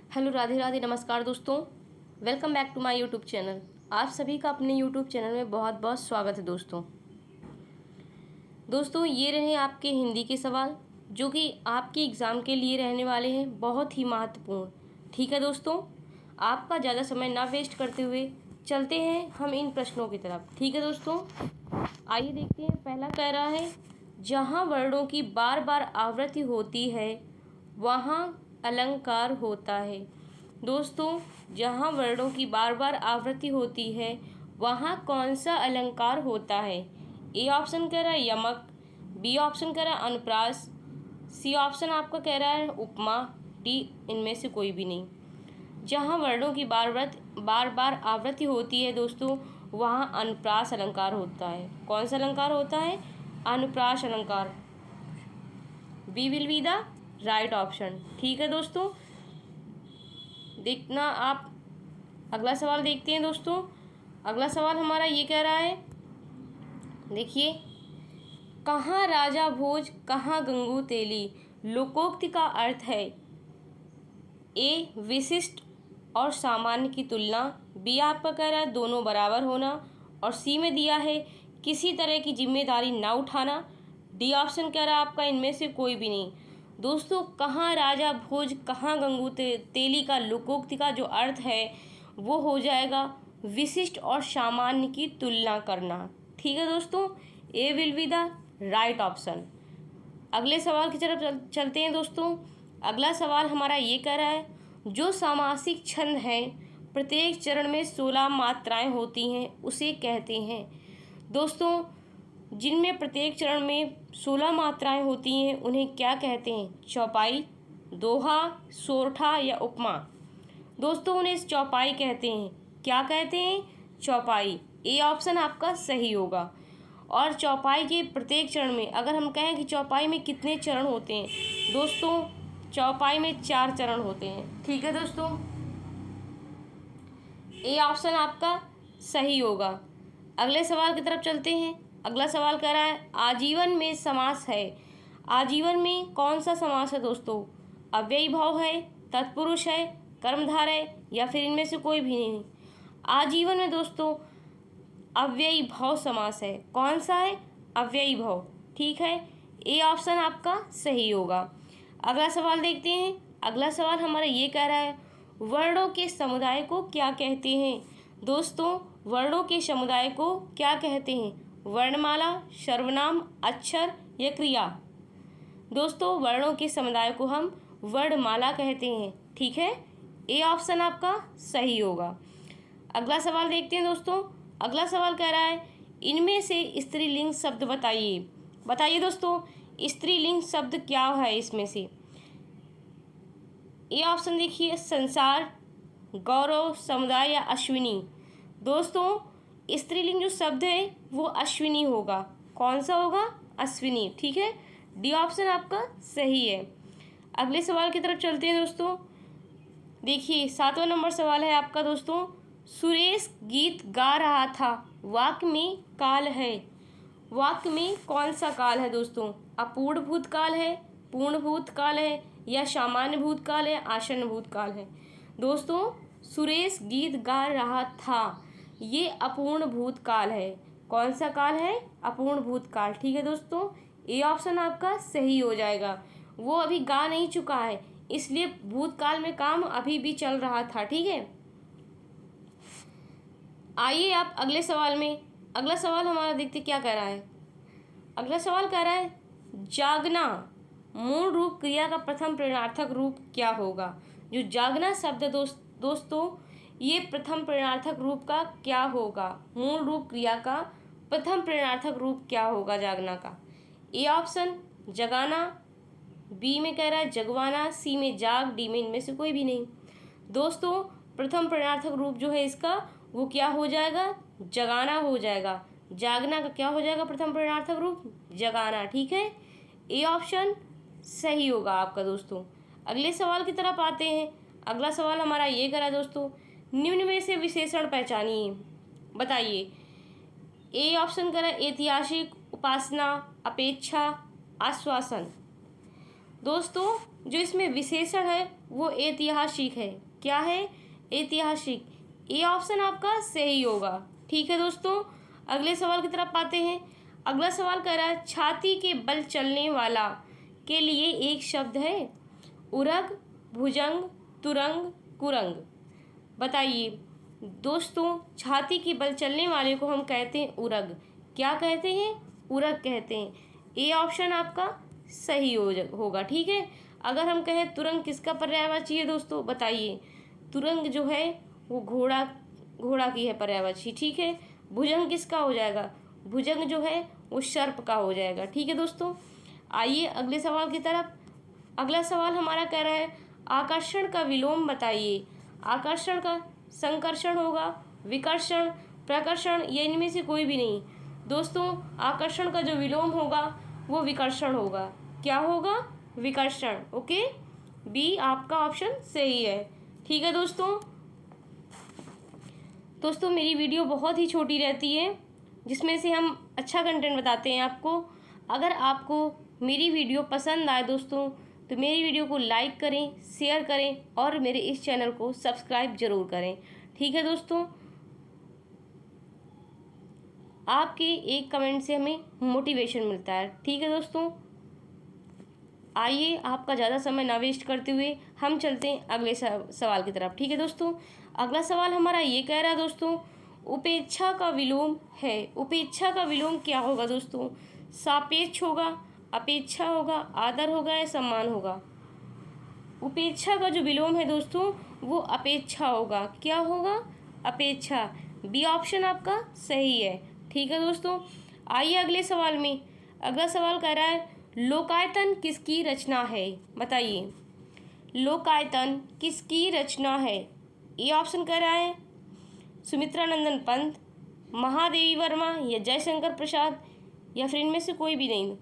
Hello, Radhe Radhe, नमस्कार दोस्तों। Welcome back to my YouTube channel. आप सभी का अपने यूट्यूब चैनल में बहुत बहुत स्वागत है दोस्तों, ये रहे आपके हिंदी के सवाल जो कि आपके एग्ज़ाम के लिए रहने वाले हैं, बहुत ही महत्वपूर्ण। ठीक है दोस्तों, आपका ज़्यादा समय ना वेस्ट करते हुए चलते हैं हम इन प्रश्नों की तरफ। ठीक है दोस्तों, आइए देखते हैं। पहला कह रहा है, जहाँ वर्णों की बार बार आवृत्ति होती है वहाँ अलंकार होता है। दोस्तों, जहाँ वर्णों की बार बार आवृत्ति होती है वहाँ कौन सा अलंकार होता है? ए ऑप्शन कह रहा है यमक, बी ऑप्शन कह रहा है अनुप्रास, सी ऑप्शन आपका कह रहा है उपमा, डी इनमें से कोई भी नहीं। जहाँ वर्णों की बार बार आवृत्ति होती है दोस्तों, वहाँ अनुप्रास अलंकार होता है। कौन सा अलंकार होता है? अनुप्रास अलंकार। B will be the right option. ठीक है दोस्तों, देखना आप अगला सवाल देखते हैं दोस्तों। अगला सवाल हमारा ये कह रहा है, देखिए, कहाँ राजा भोज कहाँ गंगू तेली। लोकोक्ति का अर्थ है ए विशिष्ट और सामान्य की तुलना, बी आपका कह रहा है दोनों बराबर होना, और सी में दिया है किसी तरह की जिम्मेदारी ना उठाना, डी ऑप्शन कह रहा है आपका इनमें से कोई भी नहीं। दोस्तों, कहाँ राजा भोज कहाँ गंगू तेली का लोकोक्ति का जो अर्थ है वो हो जाएगा विशिष्ट और सामान्य की तुलना करना। ठीक है दोस्तों, A will be the right option. अगले सवाल की तरफ चलते हैं दोस्तों। अगला सवाल हमारा ये कह रहा है, जो सामासिक छंद है प्रत्येक चरण में 16 मात्राएं होती हैं उसे कहते हैं। दोस्तों, जिनमें प्रत्येक चरण में 16 मात्राएं होती हैं उन्हें क्या कहते हैं? चौपाई, दोहा, सोरठा या उपमा। दोस्तों, उन्हें चौपाई कहते हैं। क्या कहते हैं? चौपाई। ए ऑप्शन आपका सही होगा। और चौपाई के प्रत्येक चरण में अगर हम कहें कि चौपाई में कितने चरण होते हैं, दोस्तों चौपाई में 4 चरण होते हैं। ठीक है दोस्तों, ए ऑप्शन आपका सही होगा। अगले सवाल की तरफ चलते हैं। अगला सवाल कह रहा है, आजीवन में समास है। आजीवन में कौन सा समास है दोस्तों? अव्ययी भाव है, तत्पुरुष है, कर्मधारय है या फिर इनमें से कोई भी नहीं। आजीवन में दोस्तों अव्ययी भाव समास है। कौन सा है? अव्ययी भाव। ठीक है, ए ऑप्शन आपका सही होगा। अगला सवाल देखते हैं। अगला सवाल हमारा ये कह रहा है, वर्णों के समुदाय को क्या कहते हैं? दोस्तों, वर्णों के समुदाय को क्या कहते हैं? वर्णमाला, सर्वनाम, अक्षर या क्रिया। दोस्तों, वर्णों के समुदाय को हम वर्णमाला कहते हैं। ठीक है, ए ऑप्शन आपका सही होगा। अगला सवाल देखते हैं दोस्तों। अगला सवाल कह रहा है, इनमें से स्त्रीलिंग शब्द बताइए। बताइए दोस्तों, स्त्रीलिंग शब्द क्या है इसमें से? ए ऑप्शन देखिए, संसार, गौरव, समुदाय या अश्विनी। दोस्तों, स्त्रीलिंग जो शब्द है वो अश्विनी होगा। कौन सा होगा? अश्विनी। ठीक है, डी ऑप्शन आपका सही है। अगले सवाल की तरफ चलते हैं दोस्तों। देखिए, 7वां नंबर सवाल है आपका दोस्तों, सुरेश गीत गा रहा था, वाक्य में काल है। वाक्य में कौन सा काल है दोस्तों? अपूर्ण भूतकाल है, पूर्ण भूतकाल है या सामान्य भूतकाल है, आसन्न भूतकाल है। दोस्तों, सुरेश गीत गा रहा था, ये अपूर्ण भूतकाल है। कौन सा काल है? अपूर्ण भूतकाल। ठीक है दोस्तों, ए ऑप्शन आपका सही हो जाएगा। वो अभी गा नहीं चुका है, इसलिए भूतकाल में काम अभी भी चल रहा था। ठीक है, आइए आप अगले सवाल में। अगला सवाल हमारा देखते क्या कह रहा है। अगला सवाल कह रहा है, जागना मूल रूप क्रिया का प्रथम प्रेरणार्थक रूप क्या होगा? जो जागना शब्द है दोस्तों, ये प्रथम प्रेरणार्थक रूप का क्या होगा? मूल रूप क्रिया का प्रथम प्रेरणार्थक रूप क्या होगा जागना का? ए ऑप्शन जगाना, बी में कह रहा है जगवाना, सी में जाग, डी में इनमें से कोई भी नहीं। दोस्तों, प्रथम प्रेरणार्थक रूप जो है इसका वो क्या हो जाएगा? जगाना हो जाएगा। जागना का क्या हो जाएगा प्रथम प्रेरणार्थक रूप? जगाना। ठीक है, ए ऑप्शन सही होगा आपका दोस्तों। अगले सवाल की तरफ आते हैं। अगला सवाल हमारा ये करा दोस्तों, निम्न में से विशेषण पहचानिए। बताइए। ए ऑप्शन करा ऐतिहासिक, उपासना, अपेक्षा, आश्वासन। दोस्तों, जो इसमें विशेषण है वो ऐतिहासिक है। क्या है? ऐतिहासिक। ए ऑप्शन आपका सही होगा। ठीक है दोस्तों, अगले सवाल की तरफ आते हैं। अगला सवाल कह रहा है छाती के बल चलने वाला के लिए एक शब्द है। उरग, भुजंग, तुरंग, कुरंग। बताइए दोस्तों, छाती के बल चलने वाले को हम कहते हैं उरग। क्या कहते हैं? उरग कहते हैं। ए ऑप्शन आपका सही होगा। ठीक है, अगर हम कहें तुरंग किसका पर्यायवाची है दोस्तों? बताइए। तुरंग जो है वो घोड़ा की है पर्यायवाची। ठीक है, भुजंग किसका हो जाएगा? भुजंग जो है वो सर्प का हो जाएगा। ठीक है दोस्तों, आइए अगले सवाल की तरफ। अगला सवाल हमारा कह रहा है आकर्षण का विलोम बताइए। आकर्षण का संकर्षण होगा, विकर्षण, प्रकर्षण, या इनमें से कोई भी नहीं। दोस्तों, आकर्षण का जो विलोम होगा वो विकर्षण होगा। क्या होगा? विकर्षण। ओके, बी आपका ऑप्शन सही है। ठीक है दोस्तों, मेरी वीडियो बहुत ही छोटी रहती है जिसमें से हम अच्छा कंटेंट बताते हैं आपको। अगर आपको मेरी वीडियो पसंद आए दोस्तों तो मेरी वीडियो को लाइक करें, शेयर करें और मेरे इस चैनल को सब्सक्राइब ज़रूर करें। ठीक है दोस्तों, आपके एक कमेंट से हमें मोटिवेशन मिलता है। ठीक है दोस्तों, आइए आपका ज़्यादा समय ना वेस्ट करते हुए हम चलते हैं अगले सवाल की तरफ। ठीक है दोस्तों, अगला सवाल हमारा ये कह रहा है दोस्तों उपेक्षा का विलोम है। उपेक्षा का विलोम क्या होगा दोस्तों? सापेक्ष होगा, अपेक्षा होगा, आदर होगा या सम्मान होगा? उपेक्षा का जो विलोम है दोस्तों वो अपेक्षा होगा। क्या होगा? अपेक्षा। बी ऑप्शन आपका सही है। ठीक है दोस्तों, आइए अगले सवाल में। अगला सवाल कह रहा है लोकायतन किसकी रचना है? बताइए, लोकायतन किसकी रचना है? ए ऑप्शन कह रहा है सुमित्रा नंदन पंत, महादेवी वर्मा या जयशंकर प्रसाद, या फिर इनमें से कोई भी नहीं।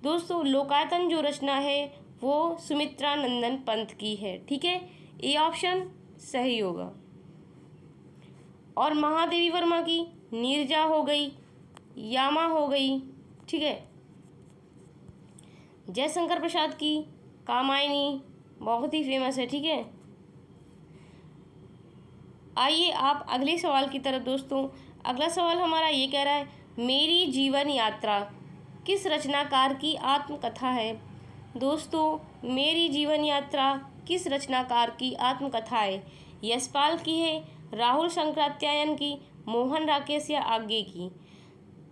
दोस्तों, लोकायतन जो रचना है वो सुमित्रा नंदन पंत की है। ठीक है, ए ऑप्शन सही होगा। और महादेवी वर्मा की नीरजा हो गई, यामा हो गई। ठीक है, जयशंकर प्रसाद की कामायनी बहुत ही फेमस है। ठीक है, आइए आप अगले सवाल की तरफ दोस्तों। अगला सवाल हमारा ये कह रहा है मेरी जीवन यात्रा किस रचनाकार की आत्मकथा है? दोस्तों, मेरी जीवन यात्रा किस रचनाकार की आत्मकथा है? यशपाल की है, राहुल शंकराचार्य की, मोहन राकेश या आगे की?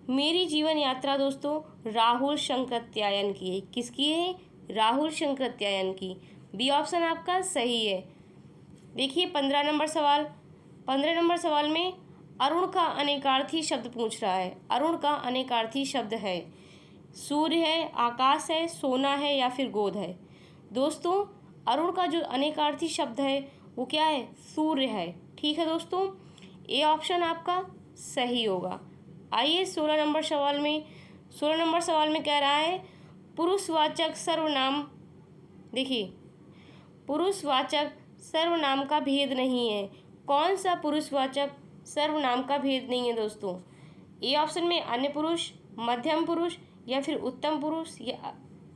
मेरी जीवन यात्रा दोस्तों राहुल शंकराचार्य की है। किसकी है? राहुल शंकराचार्य की। बी ऑप्शन आपका सही है। देखिए 15 नंबर सवाल। 15 नंबर सवाल में अरुण का अनेकार्थी शब्द पूछ रहा है। अरुण का अनेकार्थी शब्द है सूर्य है, आकाश है, सोना है या फिर गोद है? दोस्तों, अरुण का जो अनेकार्थी शब्द है वो क्या है? सूर्य है। ठीक है दोस्तों, ए ऑप्शन आपका सही होगा। आइए 16 नंबर सवाल में। 16 नंबर सवाल में कह रहा है पुरुषवाचक सर्वनाम। देखिए, पुरुषवाचक सर्वनाम का भेद नहीं है। कौन सा पुरुषवाचक सर्वनाम का भेद नहीं है दोस्तों? ए ऑप्शन में अन्य पुरुष, मध्यम पुरुष या फिर उत्तम पुरुष या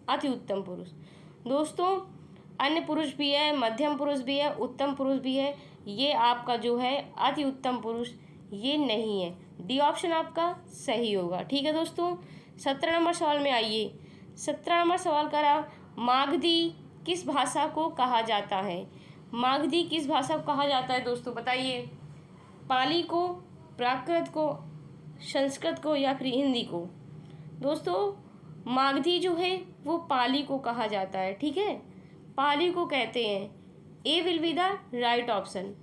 अति उत्तम पुरुष? दोस्तों, अन्य पुरुष भी है, मध्यम पुरुष भी है, उत्तम पुरुष भी है। ये आपका जो है अति उत्तम पुरुष ये नहीं है। डी ऑप्शन आपका सही होगा। ठीक है दोस्तों, 17 नंबर सवाल में आइए। 17 नंबर सवाल करा मागधी किस भाषा को कहा जाता है? मागधी किस भाषा को कहा जाता है दोस्तों? बताइए, पाली को, प्राकृत को, संस्कृत को या फिर हिंदी को? दोस्तों, मागधी जो है वो पाली को कहा जाता है। ठीक है, पाली को कहते हैं। A will be the right option.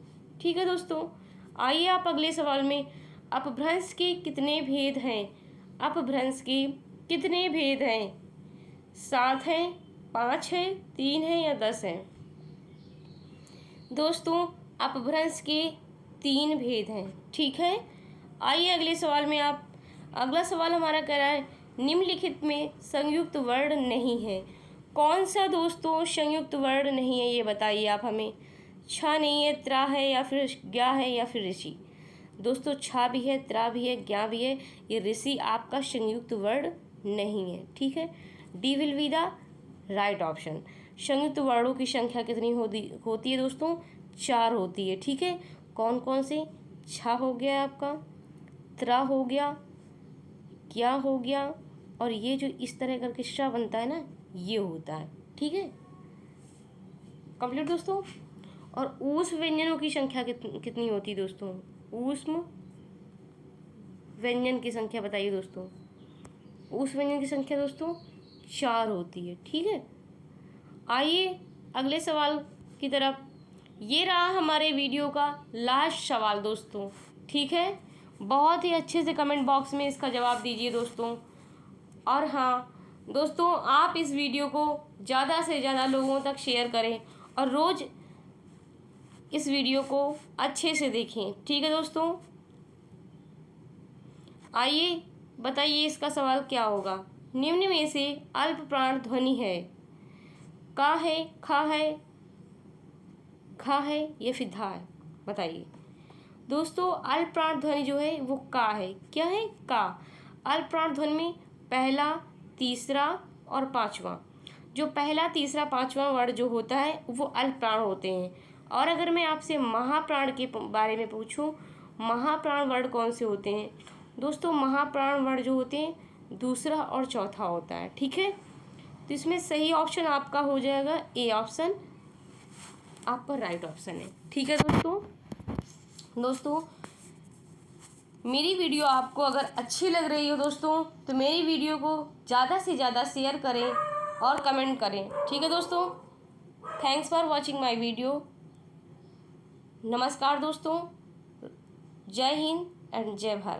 ठीक है दोस्तों, आइए आप अगले सवाल में। अपभ्रंश के कितने भेद हैं? अपभ्रंश के कितने भेद हैं? 7 हैं, 5 हैं, 3 हैं या 10 हैं? दोस्तों, अपभ्रंश के 3 भेद हैं। ठीक है, आइए अगले सवाल में आप। अगला सवाल हमारा कह रहा है निम्नलिखित में संयुक्त वर्ण नहीं है। कौन सा दोस्तों संयुक्त वर्ण नहीं है ये बताइए आप हमें। छा नहीं है, त्रा है या फिर ज्ञा है या फिर ऋषि? दोस्तों, छा भी है, त्रा भी है, ज्ञा भी है, ये ऋषि आपका संयुक्त वर्ण नहीं है। ठीक है, D will be the right option. संयुक्त वर्णों की संख्या कितनी होती है दोस्तों? 4 होती है। ठीक है, कौन कौन से? छा हो गया आपका, त्रा हो गया, क्या हो गया, और ये जो इस तरह करके श बनता है ना, ये होता है। ठीक है, कंप्लीट दोस्तों। और ऊष्म व्यंजनों की संख्या कितनी होती है दोस्तों? ऊष्म व्यंजन की संख्या बताइए दोस्तों। ऊष्म व्यंजन की संख्या दोस्तों 4 होती है। ठीक है, आइए अगले सवाल की तरफ। ये रहा हमारे वीडियो का लास्ट सवाल दोस्तों। ठीक है, बहुत ही अच्छे से कमेंट बॉक्स में इसका जवाब दीजिए दोस्तों। और हाँ दोस्तों, आप इस वीडियो को ज़्यादा से ज़्यादा लोगों तक शेयर करें और रोज़ इस वीडियो को अच्छे से देखें। ठीक है दोस्तों, आइए बताइए इसका सवाल क्या होगा। निम्न में से अल्प प्राण ध्वनि है? का है, खा है, खा है या फिर धा है? बताइए दोस्तों। अल्प प्राण ध्वनि जो है वो का है। क्या है? का। अल्प प्राण ध्वनि में पहला, तीसरा और पांचवा, जो पहला, तीसरा, पांचवा वर्ण जो होता है वो अल्प प्राण होते हैं। और अगर मैं आपसे महाप्राण के बारे में पूछूं, महाप्राण वर्ण कौन से होते हैं दोस्तों? महाप्राण वर्ण जो होते हैं दूसरा और चौथा होता है। ठीक है, तो इसमें सही ऑप्शन आपका हो जाएगा ए ऑप्शन, आपका राइट ऑप्शन है। ठीक है दोस्तों, मेरी वीडियो आपको अगर अच्छी लग रही हो दोस्तों, तो मेरी वीडियो को ज़्यादा से ज़्यादा शेयर करें और कमेंट करें। ठीक है दोस्तों, thanks for watching my video. नमस्कार दोस्तों, जय हिंद एंड जय भारत।